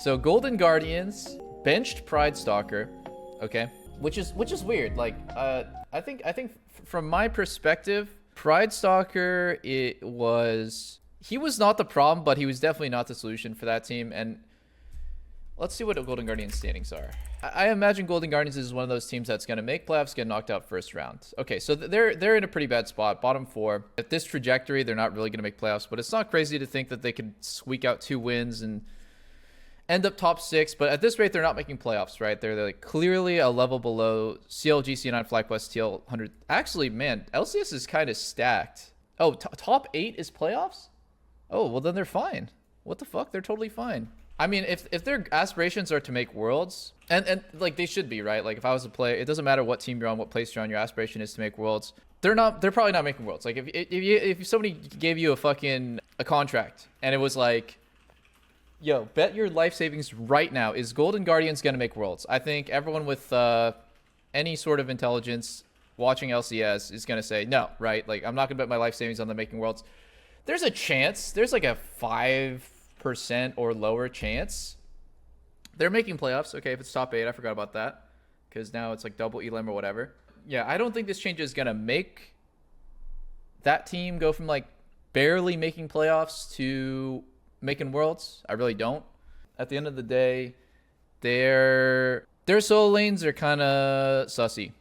So Golden Guardians benched Pride Stalker, okay, which is weird. Like, I think from my perspective, Pride Stalker, he was not the problem, but he was definitely not the solution for that team. And let's see what Golden Guardians standings are. I imagine Golden Guardians is one of those teams that's going to make playoffs, get knocked out first round. Okay, so they're in a pretty bad spot, bottom 4. At this trajectory, they're not really going to make playoffs, but it's not crazy to think that they could squeak out 2 wins and end up top 6. But at this rate, they're not making playoffs, right? They're like clearly a level below CLG, C9, FlyQuest, TL 100. Actually, man, LCS is kind of stacked. Oh, top 8 is playoffs? Oh, well then they're fine. What the fuck? They're totally fine. I mean, if their aspirations are to make worlds, and like they should be, right? Like if I was a player, it doesn't matter what team you're on, what place you're on, your aspiration is to make worlds. They're probably not making worlds. Like if somebody gave you a contract and it was like, yo, bet your life savings right now, is Golden Guardians gonna make worlds? I think everyone with any sort of intelligence watching LCS is gonna say no, right? Like I'm not gonna bet my life savings on them making worlds. There's a chance. There's like a 5% or lower chance they're making playoffs. Okay, if it's top 8, I forgot about that because now it's like double elim or whatever. Yeah, I don't think this change is gonna make that team go from like barely making playoffs to making worlds. I really don't. At the end of the day, their solo lanes are kind of sussy.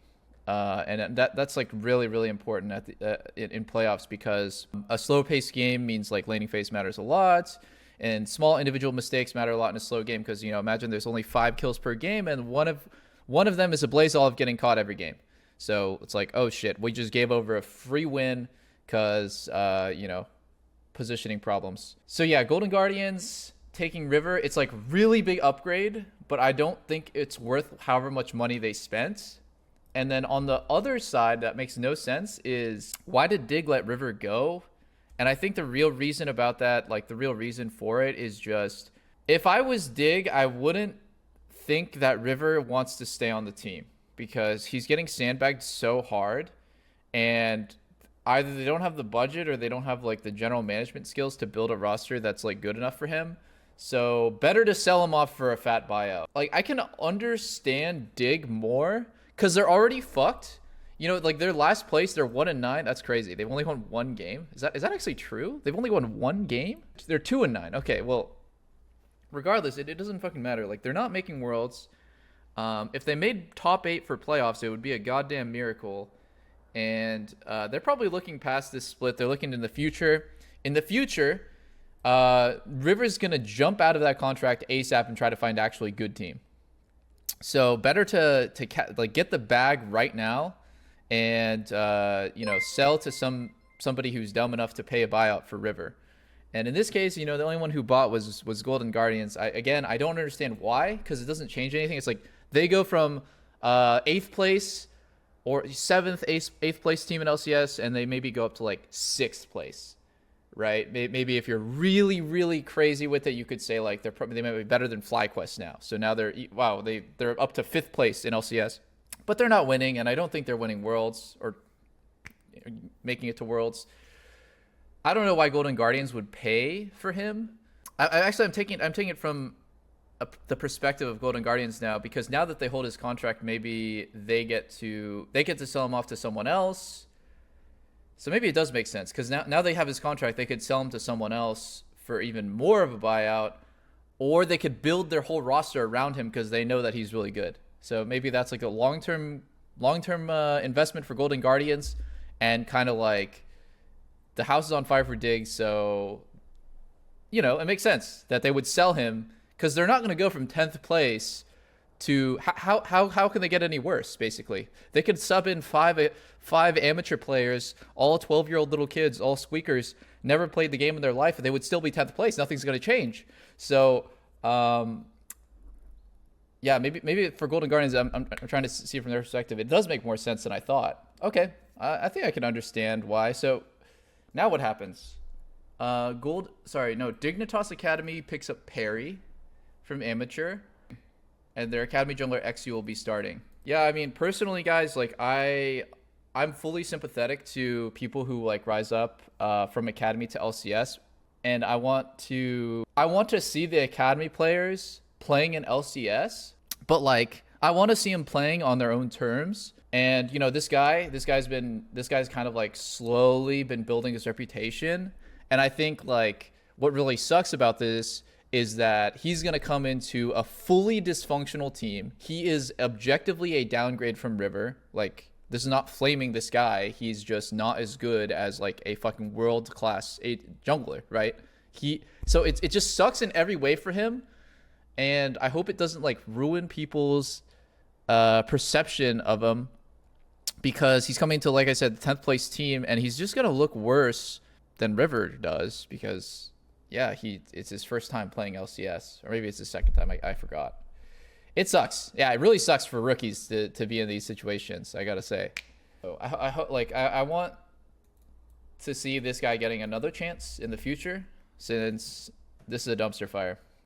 And that's like really important at in playoffs, because a slow paced game means like laning phase matters a lot, and small individual mistakes matter a lot in a slow game, because, you know, imagine there's only 5 kills per game and one of them is a Blaze Olive getting caught every game. So it's like, oh shit, we just gave over a free win because you know, positioning problems. So yeah, Golden Guardians taking River, it's like really big upgrade, but I don't think it's worth however much money they spent. And then on the other side, that makes no sense, is why did Dig let River go? And I think the real reason about that, like the real reason for it, is just, if I was Dig, I wouldn't think that River wants to stay on the team, because he's getting sandbagged so hard, and either they don't have the budget or they don't have like the general management skills to build a roster that's like good enough for him. So better to sell him off for a fat buyout. Like I can understand Dig more, because they're already fucked. You know, like their last place, they're 1-9. That's crazy. They've only won 1 game. Is that actually true? They've only won 1 game? They're 2-9. Okay, well, regardless, it doesn't fucking matter. Like, they're not making worlds. If they made top 8 for playoffs, it would be a goddamn miracle. And they're probably looking past this split. They're looking in the future. In the future, River's going to jump out of that contract ASAP and try to find actually good team. So better to like get the bag right now, and you know, sell to somebody who's dumb enough to pay a buyout for River. And in this case, you know, the only one who bought was Golden Guardians. I don't understand why, because it doesn't change anything. It's like they go from 8th place or 7th, 8th place team in LCS, and they maybe go up to like 6th place. Right? Maybe if you're really crazy with it, you could say like they might be better than FlyQuest now. So now they're up to 5th place in LCS, but they're not winning, and I don't think they're winning Worlds or making it to Worlds. I don't know why Golden Guardians would pay for him. I'm taking it from the perspective of Golden Guardians now, because now that they hold his contract, maybe they get to sell him off to someone else. So maybe it does make sense, because now they have his contract, they could sell him to someone else for even more of a buyout, or they could build their whole roster around him because they know that he's really good. So maybe that's like a long-term investment for Golden Guardians, and kind of like the house is on fire for Dig. So, you know, it makes sense that they would sell him, because they're not going to go from 10th place to how can they get any worse? Basically, they could sub in five amateur players, all 12-year-old little kids, all squeakers, never played the game in their life, and they would still be 10th place. Nothing's going to change. So yeah, maybe for Golden Guardians, I'm trying to see from their perspective, it does make more sense than I thought. Okay, I think I can understand why. So now what happens? Dignitas Academy picks up Perry from amateur, and their Academy Jungler XU will be starting. Yeah, I mean, personally, guys, like I'm fully sympathetic to people who like rise up from Academy to LCS, and I want to see the Academy players playing in LCS, but like I want to see him playing on their own terms. And you know, this guy's kind of like slowly been building his reputation. And I think like what really sucks about this is that he's going to come into a fully dysfunctional team. He is objectively a downgrade from River. Like, this is not flaming this guy. He's just not as good as like a fucking world-class jungler, right? So it just sucks in every way for him. And I hope it doesn't like ruin people's perception of him, because he's coming to, like I said, the 10th place team, and he's just going to look worse than River does, because yeah, it's his first time playing LCS, or maybe it's his second time. I forgot. It sucks. Yeah, it really sucks for rookies to be in these situations, I gotta say. So I hope, like, I want to see this guy getting another chance in the future, since this is a dumpster fire.